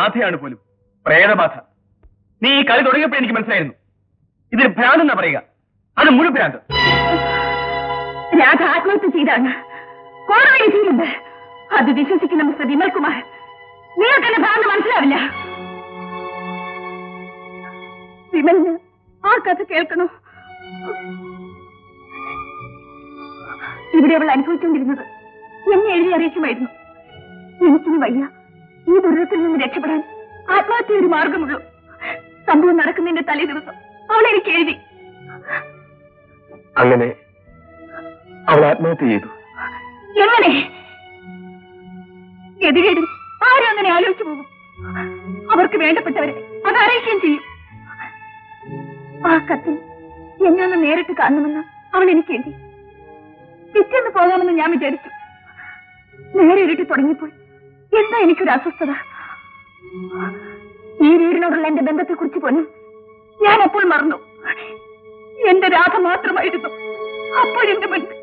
ബാധയാണ് പോലും, പ്രേതബാധ. നീ ഈ കളി തുടങ്ങിയപ്പോൾ എനിക്ക് മനസ്സിലായിരുന്നു ഇതിന് ഭ്രാന്തെന്നാ പറയുക. അത് മുഴു ഭ്രാന്ത്. രാധ ആത്മഹത്യ ചെയ്താണ്, കോടതി വിധിയിലുണ്ട്. അത് വിശ്വസിക്കുന്ന മിസ്റ്റർ വിമൽകുമാർ, നിങ്ങൾക്ക് എന്നെ ഭ്രാന്ത് മനസ്സിലാവില്ല. വിമലിന് ആ കഥ കേൾക്കണോ? ഇവിടെ അവൾ അനുഭവിച്ചുകൊണ്ടിരുന്നത് എന്നെ എഴുതി അറിയിക്കുമായിരുന്നു. എനിക്കിനി വയ്യ, ഈ ദുരിതത്തിൽ നിന്ന് രക്ഷപ്പെടാൻ ആത്മഹത്യ ഒരു മാർഗമുള്ളൂ. സംഭവം നടക്കുന്നതിന്റെ തലേ ദിവസം അവൾ എനിക്ക് എഴുതി. അങ്ങനെ അവൾ ആത്മഹത്യ ചെയ്തു. എങ്ങനെ? ഗതികേടിൽ ആരും അങ്ങനെ ആലോചിച്ചു പോകും. അവർക്ക് വേണ്ടപ്പെട്ടവരെ അത് അറിയിക്കുകയും ചെയ്യും. ആ കത്തിൽ എന്നെ ഒന്ന് നേരിട്ട് കാണണമെന്ന് അവൾ എനിക്ക് എഴുതി. പിറ്റേന്ന് പോകാമെന്ന് ഞാൻ വിചാരിച്ചു. നേരെ ഇരുട്ടി തുടങ്ങിയപ്പോൾ എന്താ എനിക്കൊരു അസ്വസ്ഥത. ഈ വീടിനോടുള്ള എന്റെ ബന്ധത്തെക്കുറിച്ച് പോലും ഞാൻ അപ്പോൾ മറന്നു. എന്റെ രാധ മാത്രമായിരുന്നു അപ്പോഴെന്റെ മുൻപിൽ.